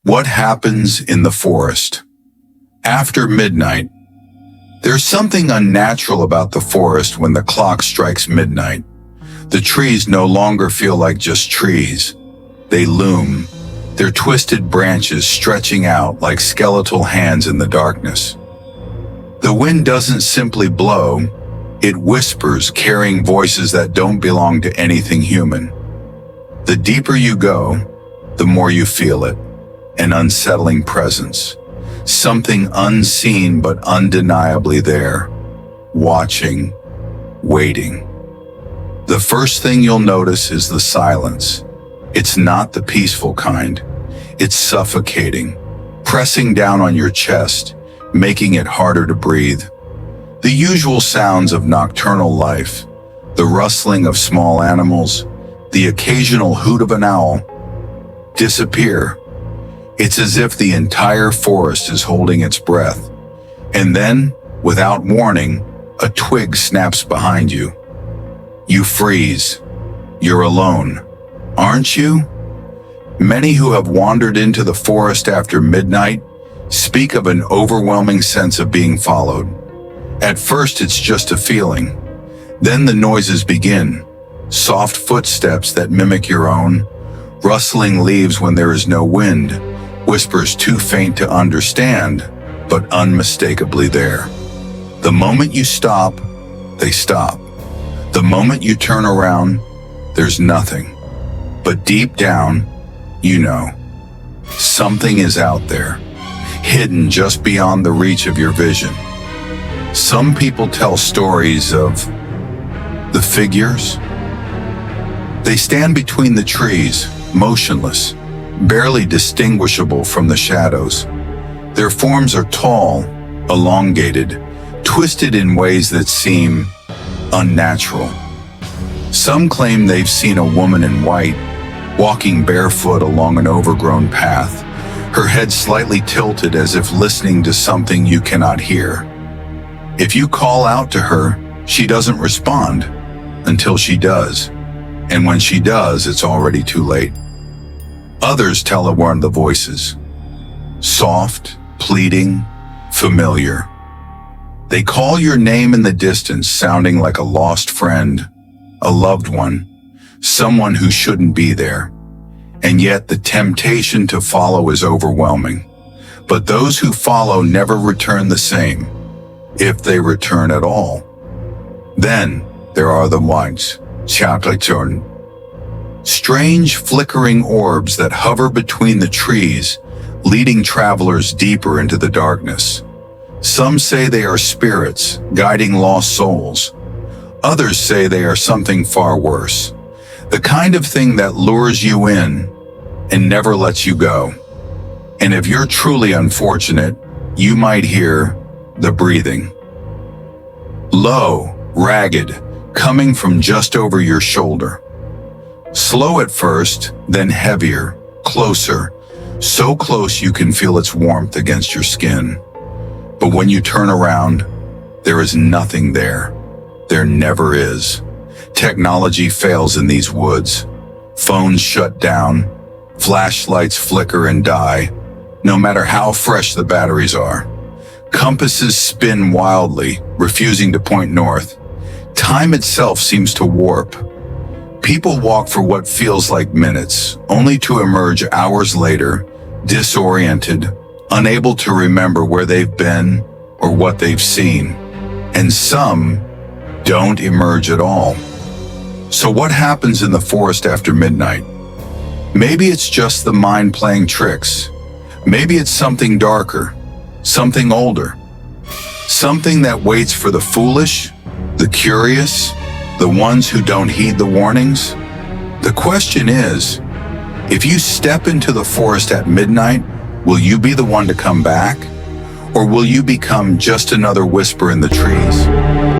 What happens in the forest? After midnight, there's something unnatural about the forest when the clock strikes midnight. The trees no longer feel like just trees. They loom, their twisted branches stretching out like skeletal hands in the darkness. The wind doesn't simply blow, it whispers, carrying voices that don't belong to anything human. The deeper you go, the more you feel it. An unsettling presence. Something unseen but undeniably there. Watching, waiting. The first thing you'll notice is the silence. It's not the peaceful kind. It's suffocating, pressing down on your chest, making it harder to breathe. The usual sounds of nocturnal life, the rustling of small animals, the occasional hoot of an owl, disappear. It's as if the entire forest is holding its breath. And then, without warning, a twig snaps behind you. You freeze. You're alone, aren't you? Many who have wandered into the forest after midnight speak of an overwhelming sense of being followed. At first, it's just a feeling. Then the noises begin. Soft footsteps that mimic your own, rustling leaves when there is no wind, whispers too faint to understand, but unmistakably there. The moment you stop, they stop. The moment you turn around, there's nothing. But deep down, you know, something is out there, hidden just beyond the reach of your vision. Some people tell stories of the figures. They stand between the trees, motionless, barely distinguishable from the shadows. Their forms are tall, elongated, twisted in ways that seem unnatural. Some claim they've seen a woman in white, walking barefoot along an overgrown path, her head slightly tilted as if listening to something you cannot hear. If you call out to her, she doesn't respond until she does. And when she does, it's already too late. Others tell of one of the voices. Soft, pleading, familiar. They call your name in the distance, sounding like a lost friend, a loved one, someone who shouldn't be there. And yet the temptation to follow is overwhelming. But those who follow never return the same, if they return at all. Then there are the ones, strange flickering orbs that hover between the trees, leading travelers deeper into the darkness. Some say they are spirits, guiding lost souls. Others say they are something far worse, the kind of thing that lures you in and never lets you go. And if you're truly unfortunate, you might hear the breathing. Low, ragged, coming from just over your shoulder. Slow at first, then heavier, closer, so close you can feel its warmth against your skin. But when you turn around, there is nothing there. There never is. Technology fails in these woods. Phones shut down, flashlights flicker and die, no matter how fresh the batteries are. Compasses spin wildly, refusing to point north. Time itself seems to warp. People walk for what feels like minutes, only to emerge hours later, disoriented, unable to remember where they've been or what they've seen. And some don't emerge at all. So what happens in the forest after midnight? Maybe it's just the mind playing tricks. Maybe it's something darker, something older, something that waits for the foolish, the curious, the ones who don't heed the warnings. The question is, if you step into the forest at midnight, will you be the one to come back? Or will you become just another whisper in the trees?